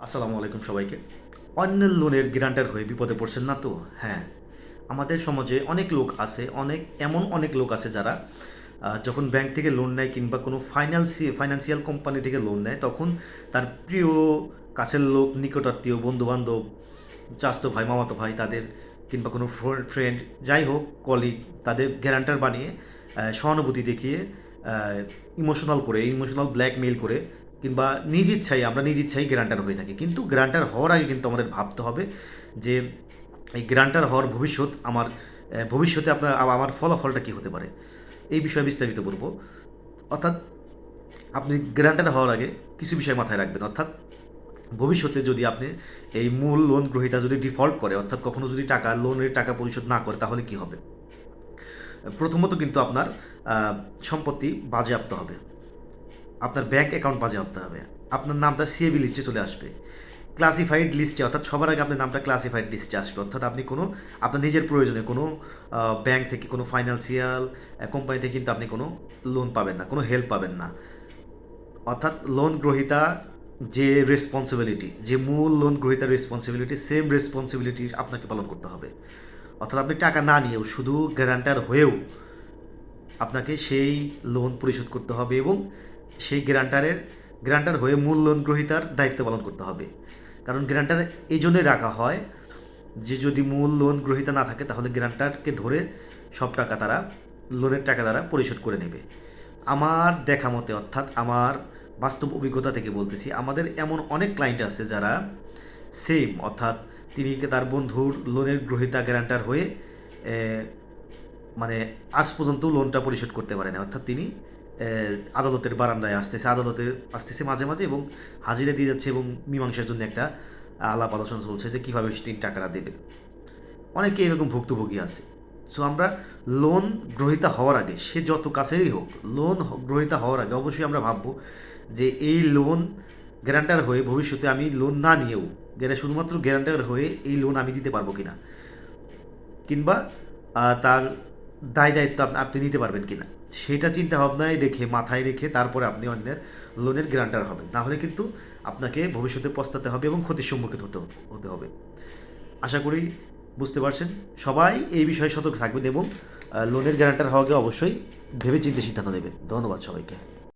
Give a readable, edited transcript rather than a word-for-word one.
আসসালামু আলাইকুম সবাইকে। অন্যের লোনের গ্যারান্টার হয়ে বিপদে পড়ছেন না তো? হ্যাঁ, আমাদের সমাজে অনেক লোক আছে, অনেক লোক আছে যারা যখন ব্যাংক থেকে লোন নেয় কিংবা কোনো ফাইন্যান্সিয়াল কোম্পানি থেকে লোন নেয়, তখন তার প্রিয় কাছের লোক, নিকটাত্মীয়, বন্ধু-বান্ধব, চাচাতো ভাই, মামাতো ভাই তাদের কিংবা কোনো ফ্রেন্ড যাই হোক, কলিগ তাদের গ্যারান্টার বানিয়ে সহানুভূতি দেখিয়ে ইমোশনাল ব্ল্যাকমেইল করে কিংবা নিজ ইচ্ছাই গ্যারান্টার হয়ে থাকে। কিন্তু গ্যারান্টার হওয়ার আগে কিন্তু আমাদের ভাবতে হবে যে এই গ্যারান্টার হওয়ার ভবিষ্যতে আমার ফলাফলটা কী হতে পারে, এই বিষয়ে বিস্তারিত বলব। অর্থাৎ আপনি গ্যারান্টার হওয়ার আগে কিছু বিষয় মাথায় রাখবেন। অর্থাৎ ভবিষ্যতে যদি আপনি এই মূল লোন গ্রহীতা যদি ডিফল্ট করে, অর্থাৎ কখনো যদি লোনের টাকা পরিশোধ না করে, তাহলে কি হবে? প্রথমত কিন্তু আপনার সম্পত্তি বাজেয়াপ্ত হবে, আপনার ব্যাংক অ্যাকাউন্ট বাজেয়াপ্ত হবে, আপনার নামটা সিএবি লিস্টে চলে আসবে, ক্লাসিফাইড লিস্টে, অর্থাৎ সবার আগে আপনার নামটা ক্লাসিফাইড লিস্টে আসবে। অর্থাৎ আপনি আপনার নিজের প্রয়োজনে কোনো ব্যাংক থেকে, কোনো ফাইন্যান্সিয়াল কোম্পানি থেকে কিন্তু আপনি কোনো লোন পাবেন না, কোনো হেল্প পাবেন না। অর্থাৎ লোন গ্রহীতা যে মূল লোন গ্রহীতার রেসপন্সিবিলিটি, সেম রেসপন্সিবিলিটি আপনাকে পালন করতে হবে। অর্থাৎ আপনি টাকা না নিয়েও, শুধু গ্যারান্টার হয়েও আপনাকে সেই লোন পরিশোধ করতে হবে এবং সেই গ্যারান্টার হয়ে মূল লোন গ্রহীতার দায়িত্ব পালন করতে হবে। কারণ গ্যারান্টার এই জন্যই রাখা হয় যে যদি মূল লোন গ্রহীতা না থাকে, তাহলে গ্যারান্টারকে ধরে সব টাকা লোনের টাকা তারা পরিশোধ করে নেবে। আমার দেখা মতে, অর্থাৎ আমার বাস্তব অভিজ্ঞতা থেকে বলতেছি, আমাদের এমন অনেক ক্লায়েন্ট আছে যারা সেম, অর্থাৎ তিনি তার বন্ধুর লোনের গ্রহীতা গ্যারান্টার হয়ে মানে আজ পর্যন্ত লোনটা পরিশোধ করতে পারে না। অর্থাৎ তিনি আদালতের বারান্দায় আসতেছে মাঝে মাঝে এবং হাজিরা দিয়ে যাচ্ছে এবং মীমাংসার জন্য একটা আলাপ আলোচনা চলছে যে কীভাবে তিনি টাকাটা দেবে। অনেকে এরকম ভুক্তভোগী আছে। সো আমরা লোন গ্রহীতা হওয়ার আগে, সে যত কাছেরই হোক, লোন গ্রহীতা হওয়ার আগে অবশ্যই আমরা ভাববো যে এই লোন গ্যারান্টার হয়ে ভবিষ্যতে আমি লোন না নিয়েও শুধুমাত্র গ্যারান্টার হয়ে এই লোন আমি দিতে পারবো কিনা, কিংবা তার দায়িত্ব আপনি নিতে পারবেন কিনা, সেটা চিন্তা ভাবনায় রেখে, মাথায় রেখে তারপরে আপনি অন্যের লোনের গ্যারান্টার হবেন। নাহলে কিন্তু আপনাকে ভবিষ্যতে পস্তাতে হবে এবং ক্ষতির সম্মুখীন হতে হবে। আশা করি বুঝতে পারছেন। সবাই এই বিষয়ে সতর্ক থাকবেন এবং লোনের গ্যারান্টার হওয়াকে অবশ্যই ভেবে চিন্তে সিদ্ধান্ত নেবেন। ধন্যবাদ সবাইকে।